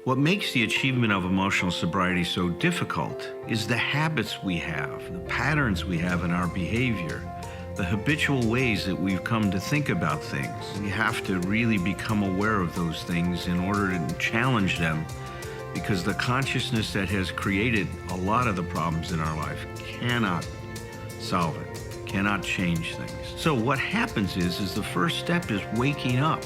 What makes the achievement of emotional sobriety so difficult is the habits we have, the patterns we have in our behavior, the habitual ways that we've come to think about things. We have to really become aware of those things in order to challenge them, because the consciousness that has created a lot of the problems in our life cannot solve it, cannot change things. So what happens is the first step is waking up.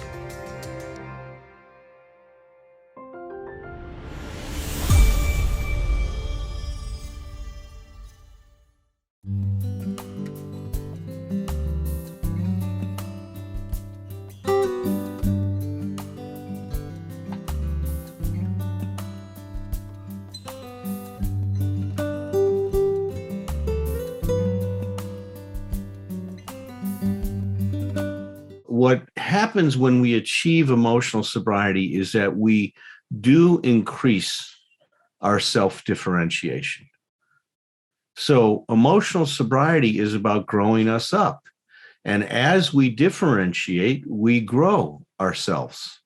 What happens when we achieve emotional sobriety is that we do increase our self-differentiation. So emotional sobriety is about growing us up. And as we differentiate, we grow ourselves.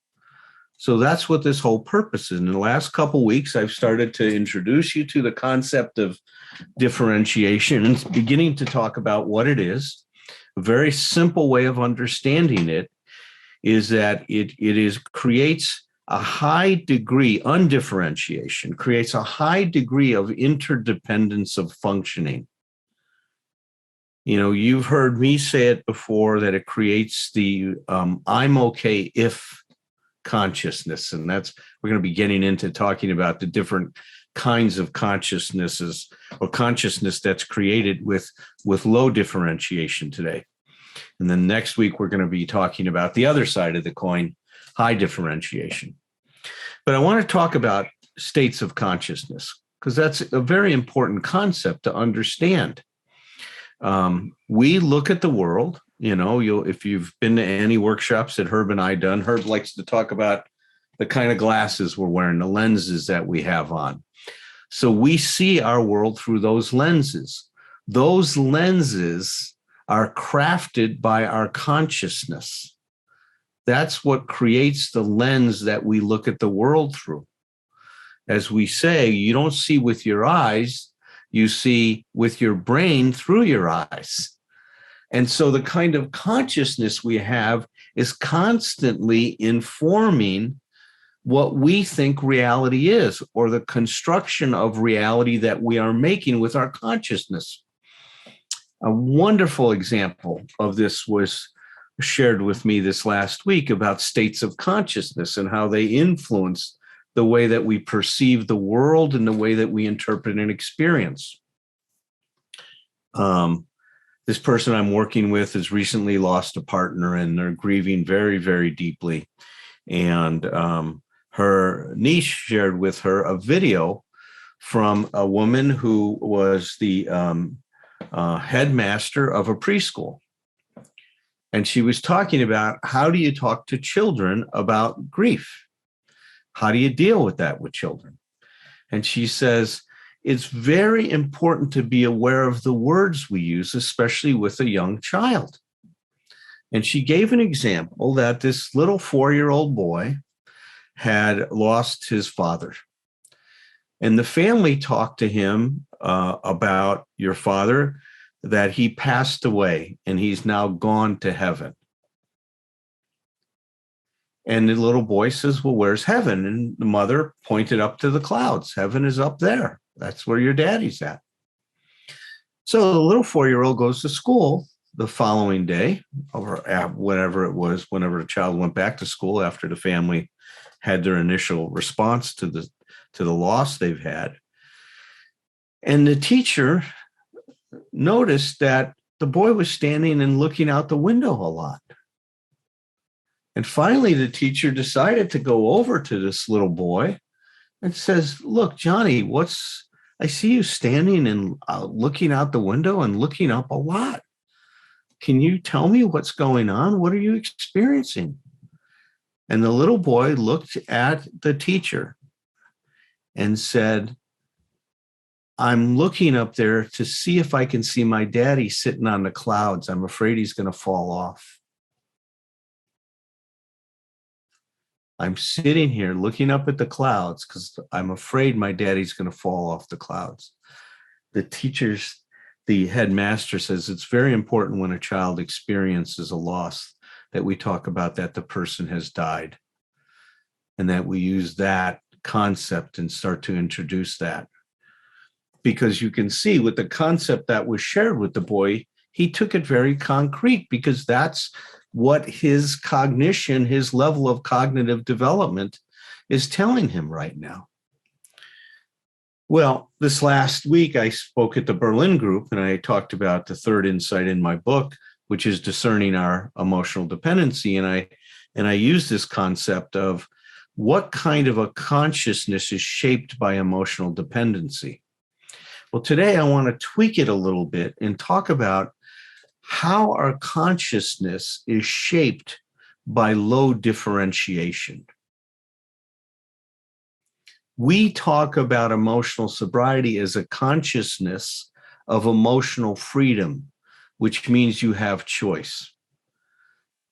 So that's what this whole purpose is. In the last couple of weeks, I've started to introduce you to the concept of differentiation and beginning to talk about what it is. A very simple way of understanding it is that it creates a high degree, undifferentiation creates a high degree of interdependence of functioning. You know, you've heard me say it before that it creates the I'm okay if consciousness. And we're going to be getting into talking about the different kinds of consciousnesses or consciousness that's created with low differentiation today. And then next week, we're going to be talking about the other side of the coin, high differentiation. But I want to talk about states of consciousness, because that's a very important concept to understand. We look at the world, if you've been to any workshops that Herb and I done, Herb likes to talk about the kind of glasses we're wearing, the lenses that we have on. So we see our world through those lenses. Those lenses are crafted by our consciousness. That's what creates the lens that we look at the world through. As we say, you don't see with your eyes, you see with your brain through your eyes. And so the kind of consciousness we have is constantly informing what we think reality is, or the construction of reality that we are making with our consciousness. A wonderful example of this was shared with me this last week about states of consciousness and how they influence the way that we perceive the world and the way that we interpret and experience. This person I'm working with has recently lost a partner, and they're grieving very, very deeply. And her niece shared with her a video from a woman who was the headmaster of a preschool. And she was talking about, how do you talk to children about grief? How do you deal with that with children? And she says, it's very important to be aware of the words we use, especially with a young child. And she gave an example that this little 4-year-old boy had lost his father. And the family talked to him about your father, that he passed away and he's now gone to heaven. And the little boy says, well, where's heaven? And the mother pointed up to the clouds. Heaven is up there. That's where your daddy's at. So the little 4-year-old goes to school the following day, or whatever it was, whenever the child went back to school after the family had their initial response to the loss they've had. And the teacher noticed that the boy was standing and looking out the window a lot. And finally, the teacher decided to go over to this little boy and says, look, Johnny, I see you standing and looking out the window and looking up a lot. Can you tell me what's going on? What are you experiencing? And the little boy looked at the teacher and said, I'm looking up there to see if I can see my daddy sitting on the clouds. I'm afraid he's going to fall off. I'm sitting here looking up at the clouds because I'm afraid my daddy's going to fall off the clouds. The headmaster says it's very important when a child experiences a loss that we talk about that the person has died, and that we use that concept and start to introduce that. Because you can see with the concept that was shared with the boy, he took it very concrete because that's what his cognition, his level of cognitive development is telling him right now. Well, this last week I spoke at the Berlin group and I talked about the third insight in my book, which is discerning our emotional dependency. And I use this concept of what kind of a consciousness is shaped by emotional dependency. Well, today I want to tweak it a little bit and talk about how our consciousness is shaped by low differentiation. We talk about emotional sobriety as a consciousness of emotional freedom, which means you have choice.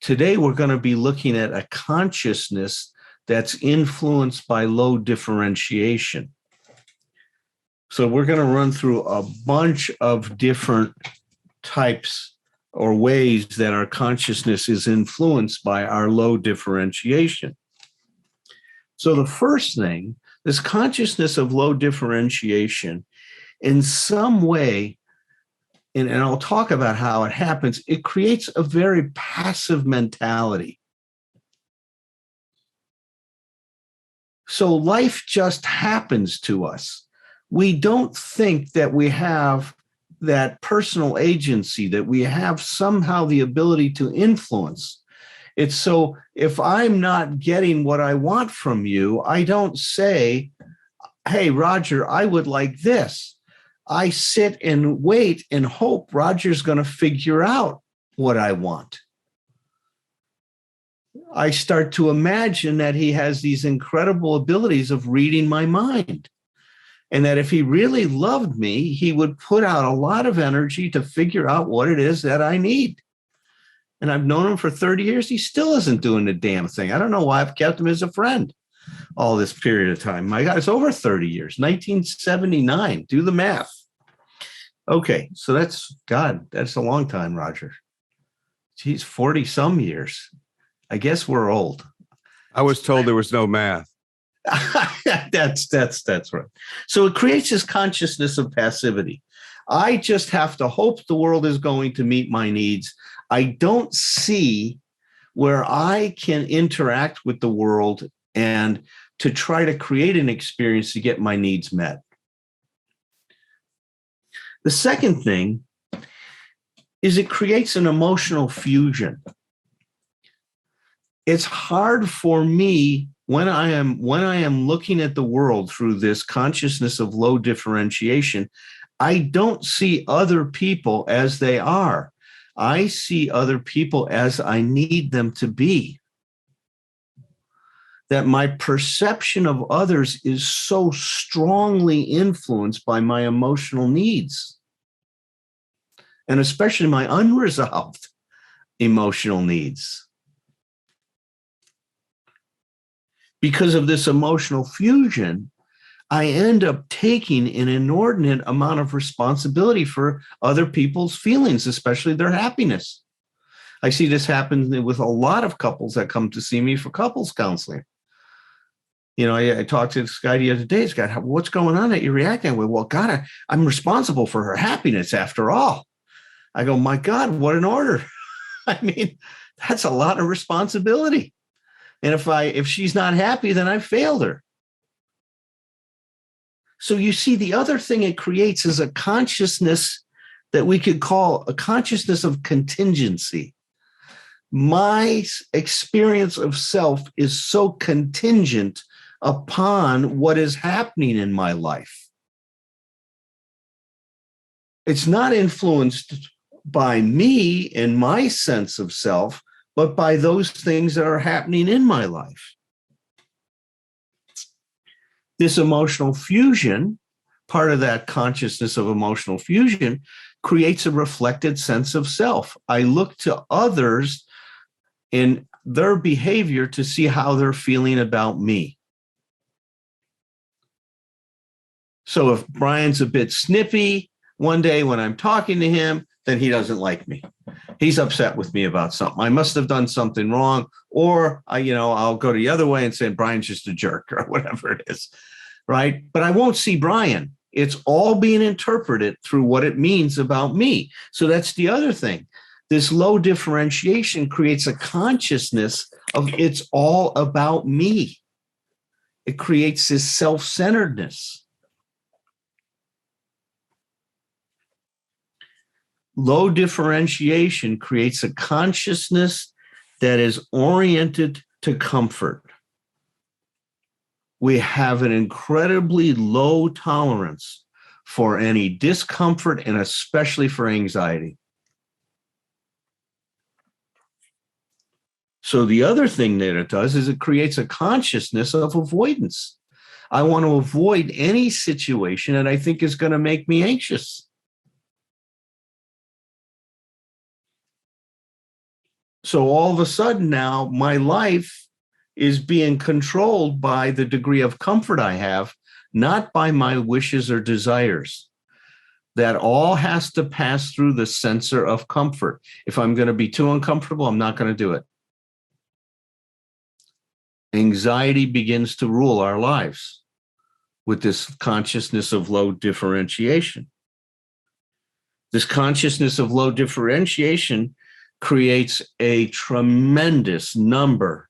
Today, we're going to be looking at a consciousness that's influenced by low differentiation. So we're going to run through a bunch of different types or ways that our consciousness is influenced by our low differentiation. So the first thing, this consciousness of low differentiation, in some way, and I'll talk about how it happens, it creates a very passive mentality. So life just happens to us. We don't think that we have that personal agency, that we have somehow the ability to influence. It's so if I'm not getting what I want from you, I don't say, hey, Roger, I would like this. I sit and wait and hope Roger's going to figure out what I want. I start to imagine that he has these incredible abilities of reading my mind. And that if he really loved me, he would put out a lot of energy to figure out what it is that I need. And I've known him for 30 years. He still isn't doing the damn thing. I don't know why I've kept him as a friend all this period of time. My God, it's over 30 years, 1979. Do the math. Okay, so that's a long time, Roger. Geez, 40 some years. I guess we're old. I was told there was no math. That's right. So it creates this consciousness of passivity. I just have to hope the world is going to meet my needs. I don't see where I can interact with the world and to try to create an experience to get my needs met. The second thing is it creates an emotional fusion. It's hard for me when I am looking at the world through this consciousness of low differentiation, I don't see other people as they are. I see other people as I need them to be. That my perception of others is so strongly influenced by my emotional needs, and especially my unresolved emotional needs. Because of this emotional fusion, I end up taking an inordinate amount of responsibility for other people's feelings, especially their happiness. I see this happen with a lot of couples that come to see me for couples counseling. You know, I talked to this guy the other day. This guy, what's going on that you're reacting with? Well, God, I'm responsible for her happiness after all. I go, my God, what an order. I mean, that's a lot of responsibility. And if she's not happy, then I failed her. So you see, the other thing it creates is a consciousness that we could call a consciousness of contingency. My experience of self is so contingent upon what is happening in my life. It's not influenced by me and my sense of self, but by those things that are happening in my life. This emotional fusion, part of that consciousness of emotional fusion, creates a reflected sense of self. I look to others, and their behavior to see how they're feeling about me. So if Brian's a bit snippy one day when I'm talking to him, then he doesn't like me. He's upset with me about something. I must have done something wrong, or I'll go the other way and say Brian's just a jerk or whatever it is, right? But I won't see Brian. It's all being interpreted through what it means about me. So that's the other thing. This low differentiation creates a consciousness of it's all about me. It creates this self-centeredness. Low differentiation creates a consciousness that is oriented to comfort. We have an incredibly low tolerance for any discomfort and especially for anxiety. So the other thing that it does is it creates a consciousness of avoidance. I want to avoid any situation that I think is going to make me anxious. So all of a sudden now my life is being controlled by the degree of comfort I have, not by my wishes or desires. That all has to pass through the sensor of comfort. If I'm going to be too uncomfortable, I'm not going to do it. Anxiety begins to rule our lives with this consciousness of low differentiation. This consciousness of low differentiation creates a tremendous number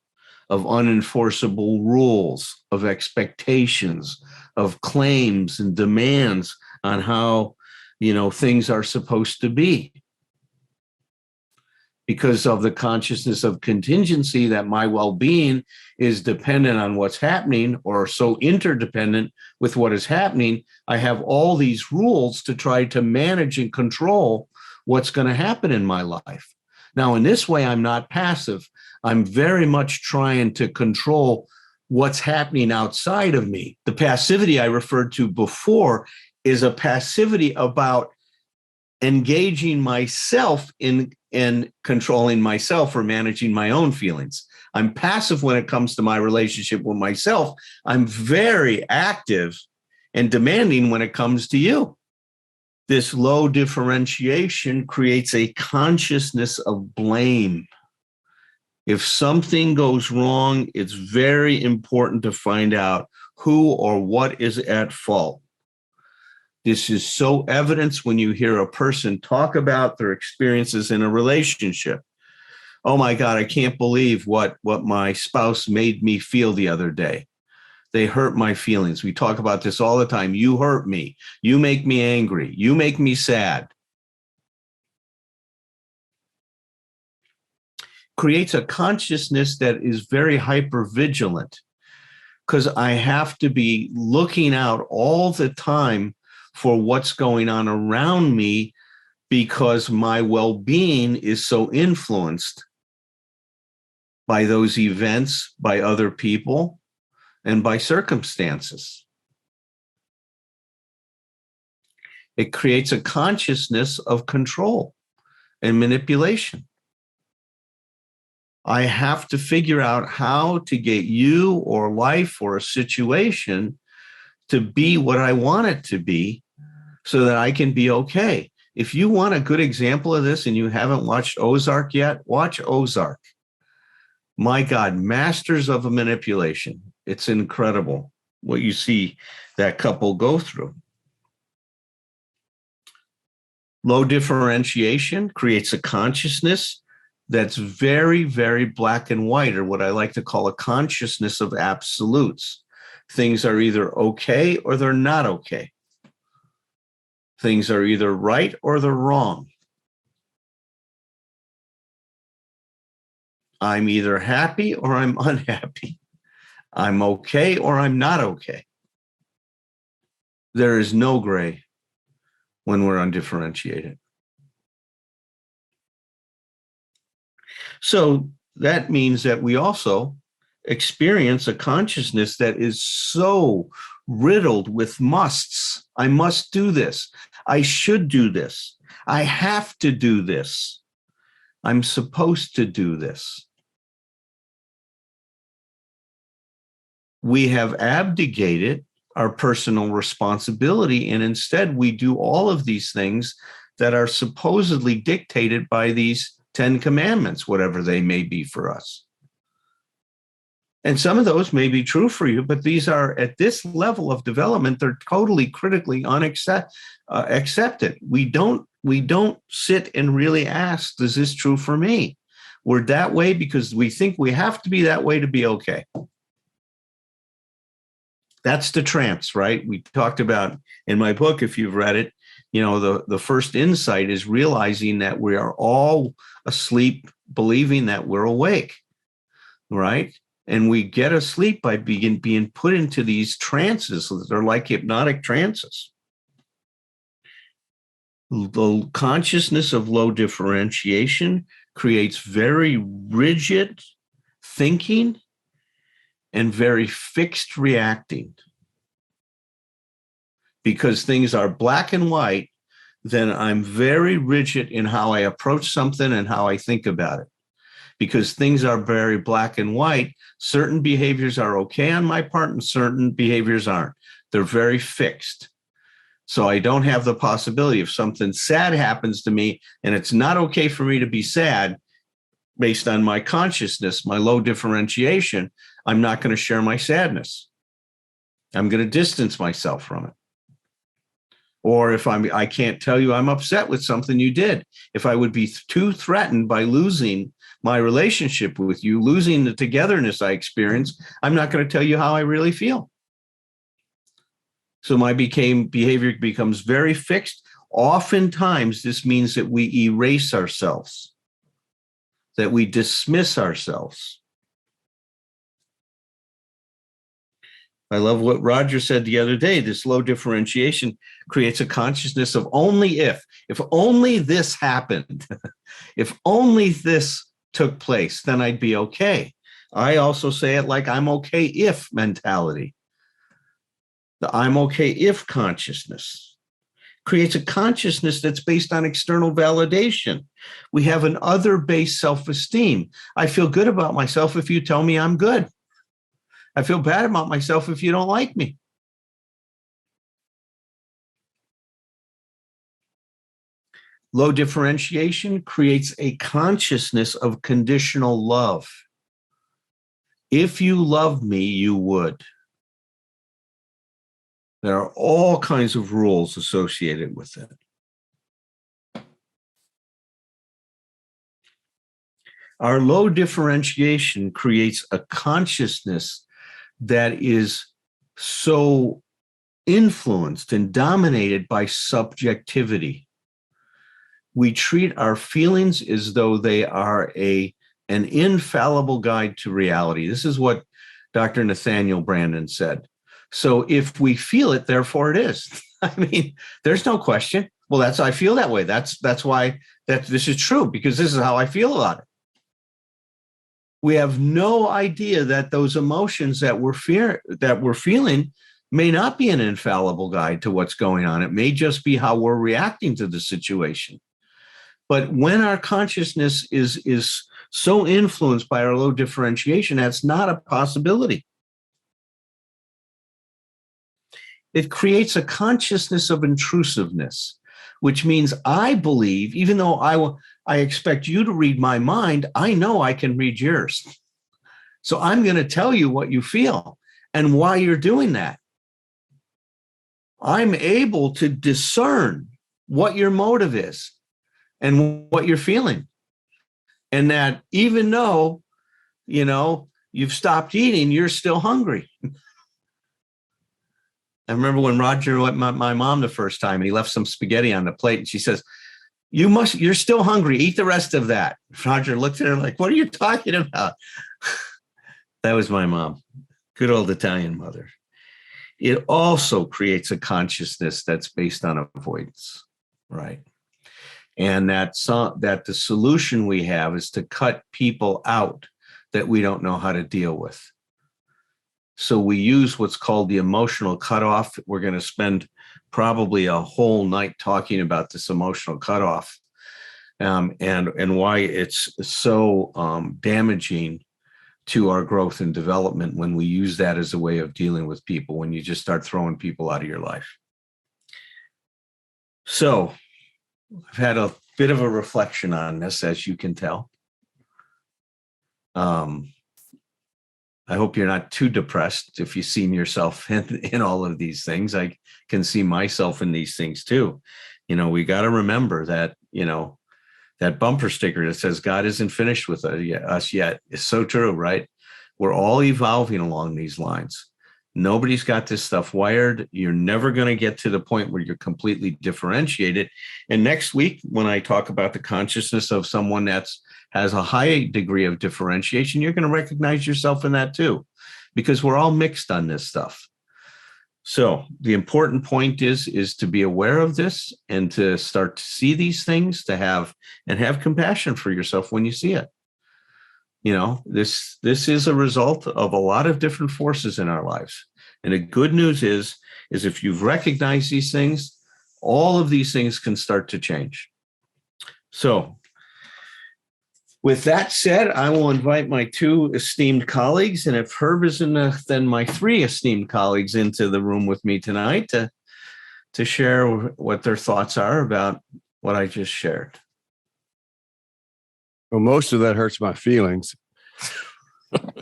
of unenforceable rules, of expectations, of claims and demands on how, things are supposed to be. Because of the consciousness of contingency that my well-being is dependent on what's happening or so interdependent with what is happening, I have all these rules to try to manage and control what's going to happen in my life. Now, in this way, I'm not passive. I'm very much trying to control what's happening outside of me. The passivity I referred to before is a passivity about engaging myself in controlling myself or managing my own feelings. I'm passive when it comes to my relationship with myself. I'm very active and demanding when it comes to you. This low differentiation creates a consciousness of blame. If something goes wrong, it's very important to find out who or what is at fault. This is so evident when you hear a person talk about their experiences in a relationship. Oh my God, I can't believe what my spouse made me feel the other day. They hurt my feelings. We talk about this all the time. You hurt me. You make me angry. You make me sad. Creates a consciousness that is very hypervigilant because I have to be looking out all the time for what's going on around me because my well-being is so influenced by those events, by other people, and by circumstances. It creates a consciousness of control and manipulation. I have to figure out how to get you or life or a situation to be what I want it to be so that I can be okay. If you want a good example of this and you haven't watched Ozark yet, watch Ozark. My God, masters of a manipulation. It's incredible what you see that couple go through. Low differentiation creates a consciousness that's very, very black and white, or what I like to call a consciousness of absolutes. Things are either okay or they're not okay. Things are either right or they're wrong. I'm either happy or I'm unhappy. I'm okay or I'm not okay. There is no gray when we're undifferentiated. So that means that we also experience a consciousness that is so riddled with musts. I must do this. I should do this. I have to do this. I'm supposed to do this. we have abdicated our personal responsibility, and instead we do all of these things that are supposedly dictated by these 10 commandments, whatever they may be for us. And some of those may be true for you, but these are at this level of development, they're totally critically accepted. We don't sit and really ask, is this true for me? We're that way because we think we have to be that way to be okay. That's the trance, right? We talked about in my book, if you've read it, the first insight is realizing that we are all asleep, believing that we're awake, right? And we get asleep by being put into these trances that are like hypnotic trances. The consciousness of low differentiation creates very rigid thinking and very fixed reacting. Because things are black and white, then I'm very rigid in how I approach something and how I think about it. Because things are very black and white, certain behaviors are okay on my part and certain behaviors aren't. They're very fixed. So I don't have the possibility if something sad happens to me and it's not okay for me to be sad based on my consciousness, my low differentiation, I'm not going to share my sadness. I'm going to distance myself from it. Or if I can't tell you I'm upset with something you did. If I would be too threatened by losing my relationship with you, losing the togetherness I experience, I'm not going to tell you how I really feel. So my behavior becomes very fixed. Oftentimes, this means that we erase ourselves, that we dismiss ourselves. I love what Roger said the other day. This low differentiation creates a consciousness of only if only this happened, if only this took place, then I'd be okay. I also say it like I'm okay if mentality. The I'm okay if consciousness creates a consciousness that's based on external validation. We have an other-based self-esteem. I feel good about myself if you tell me I'm good. I feel bad about myself if you don't like me. Low differentiation creates a consciousness of conditional love. If you loved me, you would. There are all kinds of rules associated with it. Our low differentiation creates a consciousness that is so influenced and dominated by subjectivity. We treat our feelings as though they are an infallible guide to reality. This is what Dr. Nathaniel Branden said. So if we feel it, therefore it is. I mean, there's no question. Well, I feel that way. That's why this is true, because this is how I feel about it. We have no idea that those emotions that we're feeling may not be an infallible guide to what's going on. It may just be how we're reacting to the situation. But when our consciousness is so influenced by our low differentiation, that's not a possibility. It creates a consciousness of intrusiveness, which means I believe, even though I expect you to read my mind, I know I can read yours. So I'm going to tell you what you feel and why you're doing that. I'm able to discern what your motive is and what you're feeling. And that even though, you've stopped eating, you're still hungry. I remember when Roger met my mom the first time and he left some spaghetti on the plate and she says, you're still hungry. Eat the rest of that. Roger looked at her like, what are you talking about? That was my mom. Good old Italian mother. It also creates a consciousness that's based on avoidance, right? And that the solution we have is to cut people out that we don't know how to deal with. So we use what's called the emotional cutoff. We're going to spend probably a whole night talking about this emotional cutoff and why it's so damaging to our growth and development when we use that as a way of dealing with people, when you just start throwing people out of your life. So I've had a bit of a reflection on this, as you can tell. I hope you're not too depressed if you've seen yourself in all of these things. I can see myself in these things too. We got to remember that, that bumper sticker that says God isn't finished with us yet is so true, right? We're all evolving along these lines. Nobody's got this stuff wired. You're never going to get to the point where you're completely differentiated. And next week, when I talk about the consciousness of someone has a high degree of differentiation, you're going to recognize yourself in that too, because we're all mixed on this stuff. So the important point is to be aware of this and to start to see these things, to have compassion for yourself when you see it. This is a result of a lot of different forces in our lives. And the good news is if you've recognized these things, all of these things can start to change. So with that said, I will invite my two esteemed colleagues, and if Herb isn't, then my three esteemed colleagues into the room with me tonight to share what their thoughts are about what I just shared. Well, most of that hurts my feelings. Well,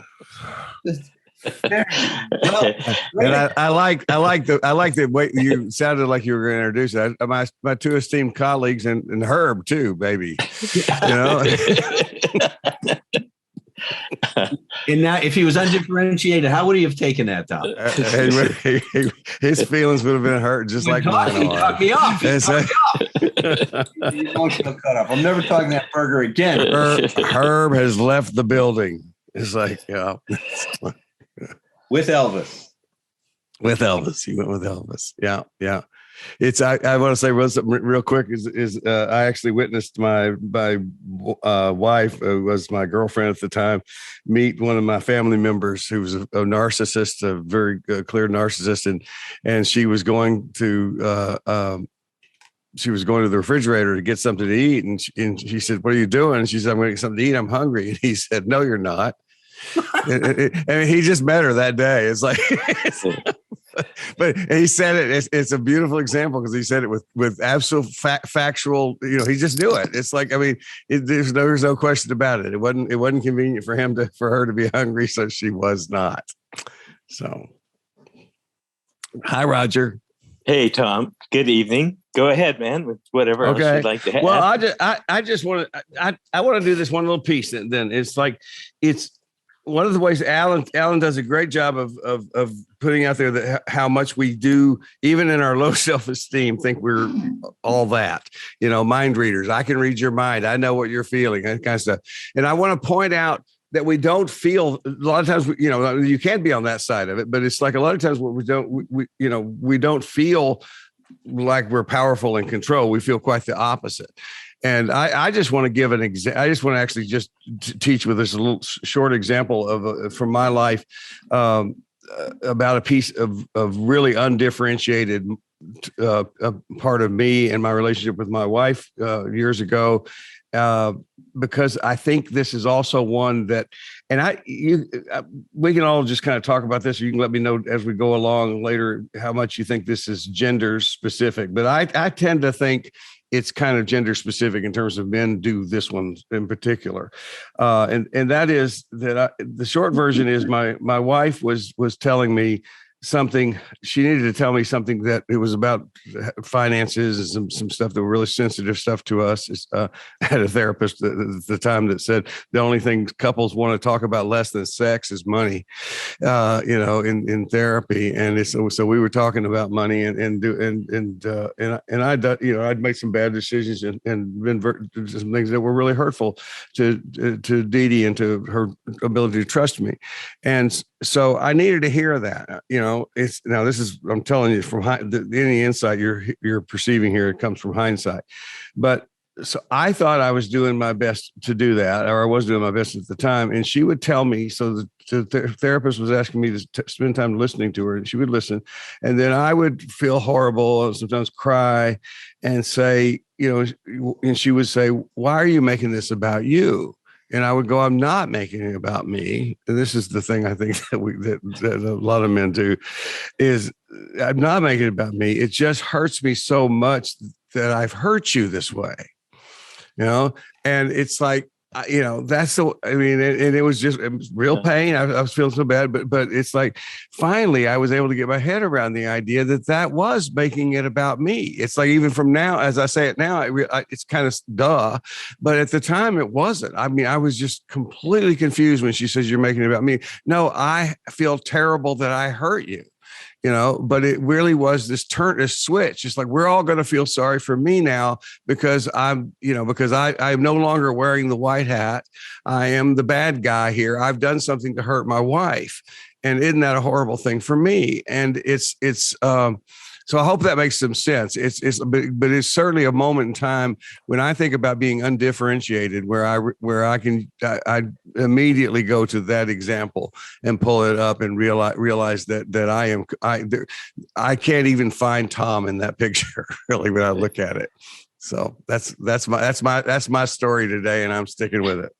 and I like the way you sounded like you were going to introduce it. My two esteemed colleagues and Herb too, baby. And now, if he was undifferentiated, how would he have taken that, Tom? His feelings would have been hurt just like mine are. He cut me off. Emotional cut off. I'm never talking that burger again. Herb has left the building. It's like, with Elvis. With Elvis. He went with Elvis. Yeah. Yeah. I want to say real quick is I actually witnessed my wife, who was my girlfriend at the time, meet one of my family members who was a narcissist, a very clear narcissist. And she was going to the refrigerator to get something to eat. And she said, "What are you doing?" And she said, "I'm going to get something to eat. I'm hungry." And he said, "No, you're not." And he just met her that day. It's like, but he said it. It's a beautiful example because he said it with absolute factual. He just knew it. It's like, there's no question about it. It wasn't convenient for her to be hungry, so she was not. So, hi, Roger. Hey, Tom. Good evening. Go ahead, man, with whatever else you'd like to have. Well, I just want to I want to do this one little piece. Then it's one of the ways Alan does a great job of putting out there that how much we do, even in our low self-esteem, think we're all that, mind readers. I can read your mind. I know what you're feeling, that kind of stuff. And I want to point out that we don't feel a lot of times, you can't be on that side of it, but it's like a lot of times what we don't feel like we're powerful and control. We feel quite the opposite. And I just want to give an example. I just want to actually just teach with this a little short example from my life about a piece of really undifferentiated part of me and my relationship with my wife years ago. Because I think this is also one that, and we can all just kind of talk about this. You can let me know as we go along later how much you think this is gender specific. But I tend to think it's kind of gender specific in terms of men do this one in particular. And that is that the short version is my wife was telling me something. She needed to tell me something that it was about finances and some stuff that were really sensitive stuff to us. I had a therapist at the time that said the only thing couples want to talk about less than sex is money, in therapy. And so we were talking about money and I'd made some bad decisions and been some things that were really hurtful to Dee Dee and to her ability to trust me. And so I needed to hear that, I'm telling you from any insight you're perceiving here, it comes from hindsight. But so I thought I was doing my best to do that, or I was doing my best at the time. And she would tell me, so the therapist was asking me to spend time listening to her, and she would listen. And then I would feel horrible and sometimes cry and say, and she would say, "Why are you making this about you?" And I would go, I'm not making it about me. And this is the thing I think that a lot of men do is I'm not making it about me. It just hurts me so much that I've hurt you this way, and it's like, that's the, I mean, and it was just real pain. I was feeling so bad, but it's like, finally I was able to get my head around the idea that was making it about me. It's like, even from now, as I say it now, it's kind of duh, but at the time it wasn't. I mean, I was just completely confused when she says, you're making it about me. No, I feel terrible that I hurt you. But it really was this switch. It's like, we're all going to feel sorry for me now because I'm no longer wearing the white hat. I am the bad guy here. I've done something to hurt my wife. And isn't that a horrible thing for me? And so I hope that makes some sense. But it's certainly a moment in time when I think about being undifferentiated, where I immediately go to that example and pull it up and realize that I can't even find Tom in that picture really when I look at it. So that's my story today, and I'm sticking with it.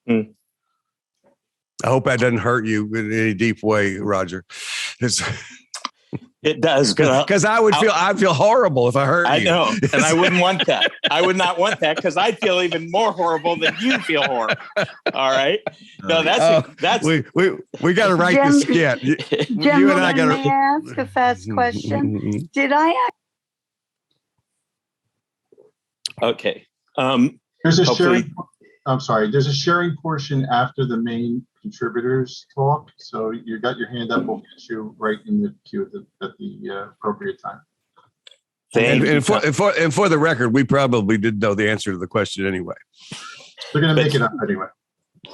Mm. I hope that doesn't hurt you in any deep way, Roger. It does, because I feel horrible if I hurt you. I know, and I wouldn't want that. I would not want that, because I'd feel even more horrible than you feel horrible. All right, no, that's we got to write this skit. You and I got to. May I ask a fast question? Did I? Okay. There's a sharing. I'm sorry. There's a sharing portion after the main contributors talk. So you got your hand up. We'll get you right in the queue at the appropriate time. And for the record, we probably didn't know the answer to the question anyway. We're going to make it up anyway.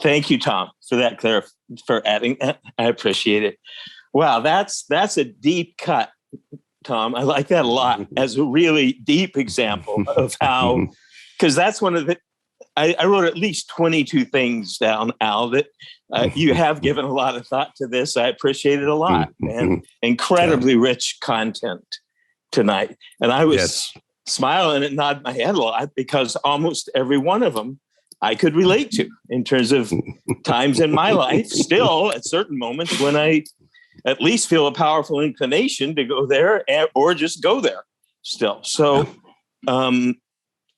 Thank you, Tom, for that for adding. I appreciate it. Wow, that's a deep cut, Tom. I like that a lot as a really deep example of how, because that's one of the. I wrote at least 22 things down, Al, that you have given a lot of thought to this. I appreciate it a lot, and incredibly rich content tonight. And I was smiling and nodding my head a lot, because almost every one of them I could relate to in terms of times in my life, still at certain moments when I at least feel a powerful inclination to go there or just go there still. So,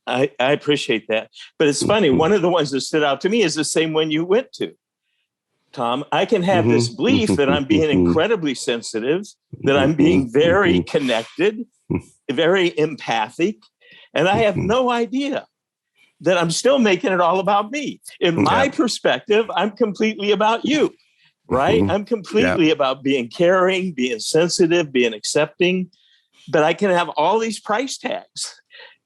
I appreciate that. But it's funny, one of the ones that stood out to me is the same one you went to, Tom. I can have this belief that I'm being incredibly sensitive, that I'm being very connected, very empathic, and I have no idea that I'm still making it all about me. In my perspective, I'm completely about you, right? I'm completely about being caring, being sensitive, being accepting, but I can have all these price tags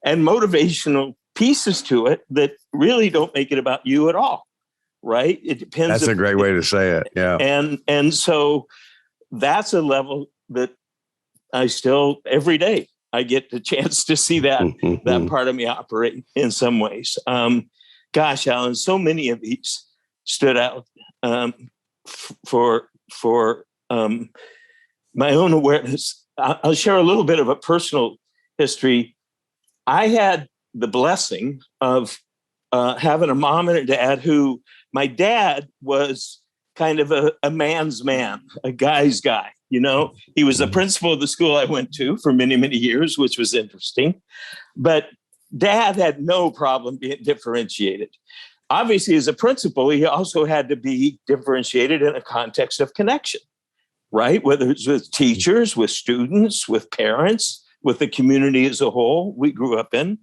and motivational pieces to it that really don't make it about you at all, right? It depends. That's a great way to say it. Yeah. And so that's a level that I still, every day, I get the chance to see that part of me operate in some ways. Gosh, Alan, so many of these stood out for my own awareness. I'll share a little bit of a personal history. I had the blessing of having a mom and a dad who, my dad was kind of a man's man, a guy's guy. He was the principal of the school I went to for many, many years, which was interesting. But Dad had no problem being differentiated. Obviously, as a principal, he also had to be differentiated in a context of connection, right? Whether it's with teachers, with students, with parents, with the community as a whole we grew up in.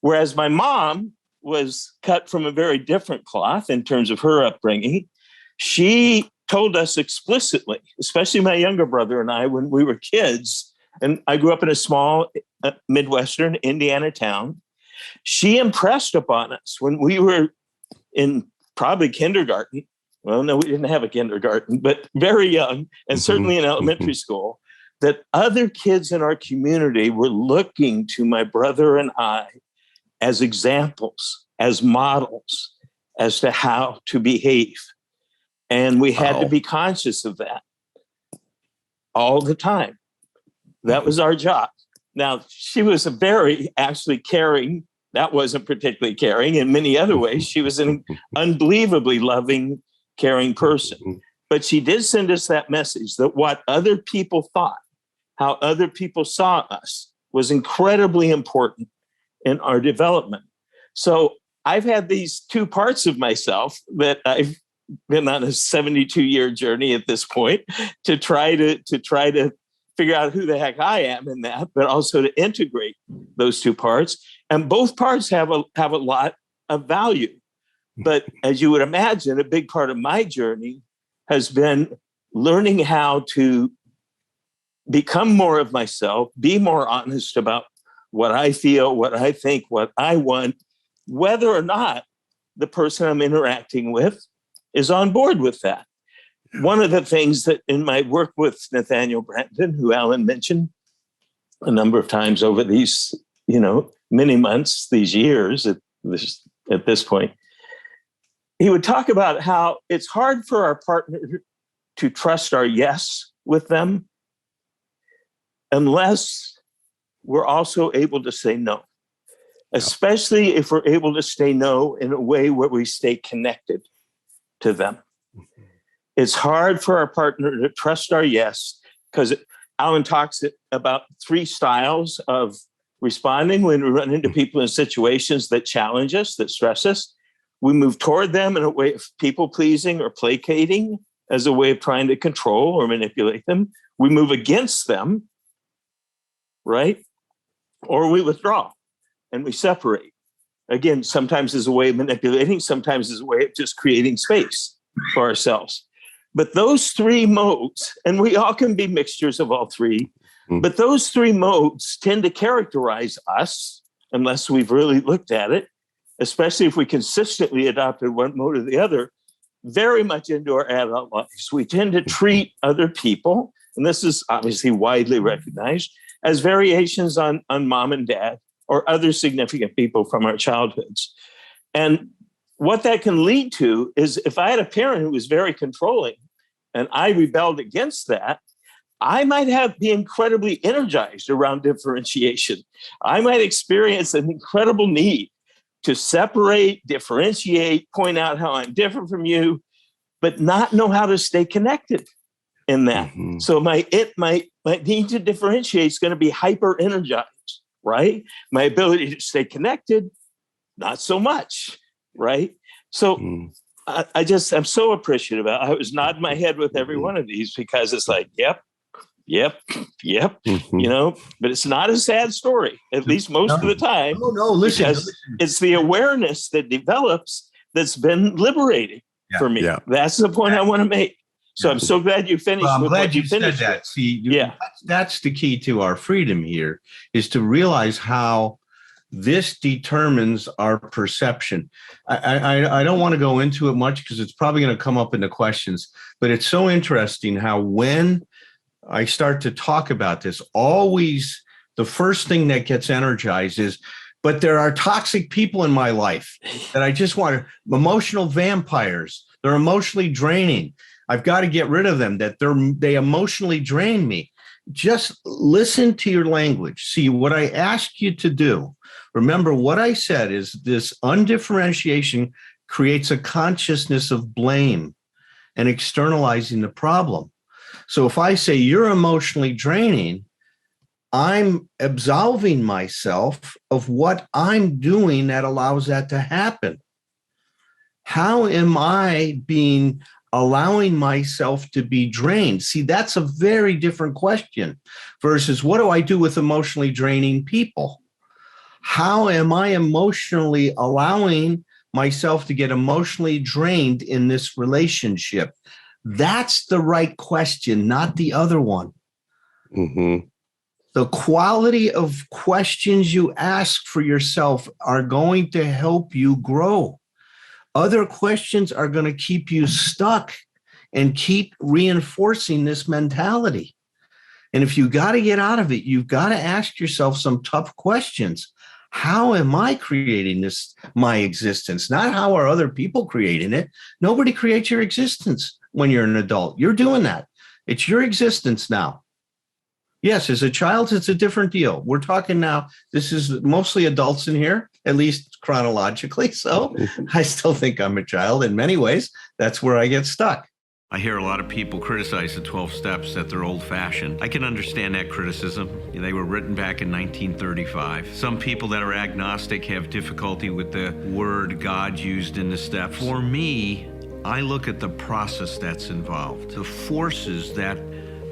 Whereas my mom was cut from a very different cloth in terms of her upbringing. She told us explicitly, especially my younger brother and I, when we were kids, and I grew up in a small Midwestern Indiana town. She impressed upon us when we were in probably kindergarten. Well, no, we didn't have a kindergarten, but very young, and certainly in elementary school, that other kids in our community were looking to my brother and I as examples, as models, as to how to behave. And we had to be conscious of that all the time. That was our job. Now, she was a very actually caring that wasn't particularly caring. In many other ways, she was an unbelievably loving, caring person. But she did send us that message that what other people thought, how other people saw us, was incredibly important in our development. So I've had these two parts of myself that I've been on a 72-year journey at this point to try to figure out who the heck I am in that, but also to integrate those two parts. And both parts have a lot of value. But as you would imagine, a big part of my journey has been learning how to become more of myself, be more honest about what I feel, what I think, what I want, whether or not the person I'm interacting with is on board with that. One of the things that in my work with Nathaniel Brandon, who Alan mentioned a number of times over these, many months, these years at this point, he would talk about how it's hard for our partner to trust our yes with them unless we're also able to say no, especially if we're able to say no in a way where we stay connected to them. It's hard for our partner to trust our yes, because Alan talks about 3 styles of responding when we run into people in situations that challenge us, that stress us. We move toward them in a way of people pleasing or placating as a way of trying to control or manipulate them. We move against them, right? Or we withdraw and we separate. Again, sometimes as a way of manipulating, sometimes as a way of just creating space for ourselves. But those 3 modes, and we all can be mixtures of all 3, but those 3 modes tend to characterize us, unless we've really looked at it, especially if we consistently adopted one mode or the other, very much into our adult lives. We tend to treat other people, and this is obviously widely recognized, as variations on mom and dad or other significant people from our childhoods. And what that can lead to is if I had a parent who was very controlling and I rebelled against that, I might be incredibly energized around differentiation. I might experience an incredible need to separate, differentiate, point out how I'm different from you, but not know how to stay connected in that. So my need to differentiate is going to be hyper energized, right? My ability to stay connected, not so much, right? So I'm so appreciative. I was nodding my head with every one of these because it's like, yep, but it's not a sad story, at least most of the time. No, listen. It's the awareness that develops that's been liberating for me. Yeah. That's the point I want to make. So I'm so glad you finished. Well, I'm with glad what you finished said that. with. See, that's the key to our freedom here, is to realize how this determines our perception. I don't want to go into it much because it's probably going to come up in the questions, but it's so interesting how when I start to talk about this, always the first thing that gets energized is, but there are toxic people in my life that I just want to, emotional vampires. They're emotionally draining. I've got to get rid of them, that they emotionally drain me. Just listen to your language. See what I ask you to do. Remember what I said is this undifferentiation creates a consciousness of blame and externalizing the problem. So if I say you're emotionally draining, I'm absolving myself of what I'm doing that allows that to happen. How am I allowing myself to be drained? See, that's a very different question versus what do I do with emotionally draining people? How am I emotionally allowing myself to get emotionally drained in this relationship? That's the right question, not the other one. The quality of questions you ask for yourself are going to help you grow. Other questions are going to keep you stuck and keep reinforcing this mentality. And if you got to get out of it, you've got to ask yourself some tough questions. How am I creating my existence? Not how are other people creating it. Nobody creates your existence when you're an adult. You're doing that. It's your existence now. Yes, as a child, it's a different deal. We're talking now, this is mostly adults in here, at least chronologically. So I still think I'm a child in many ways. That's where I get stuck. I hear a lot of people criticize the 12 steps, that they're old-fashioned. I can understand that criticism. They were written back in 1935. Some people that are agnostic have difficulty with the word God used in the steps. For me, I look at the process that's involved, the forces that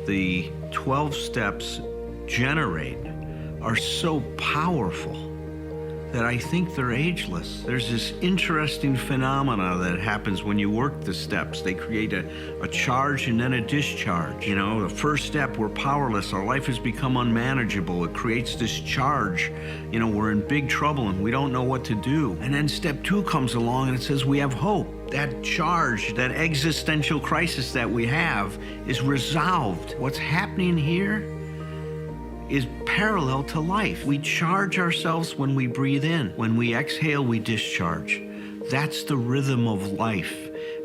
the 12 steps generate are so powerful that I think they're ageless. There's this interesting phenomena that happens when you work the steps. They create a charge and then a discharge. You know, the first step, we're powerless. Our life has become unmanageable. It creates this charge. You know, we're in big trouble and we don't know what to do. And then step 2 comes along and it says we have hope. That charge, that existential crisis that we have is resolved. What's happening here is parallel to life. We charge ourselves when we breathe in. When we exhale, we discharge. That's the rhythm of life.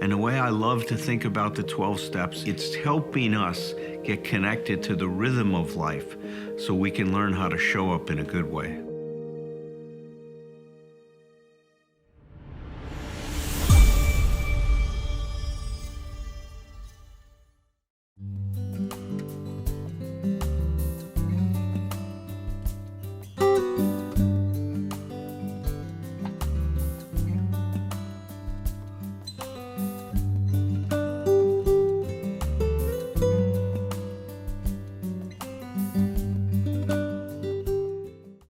And the way I love to think about the 12 steps, it's helping us get connected to the rhythm of life so we can learn how to show up in a good way.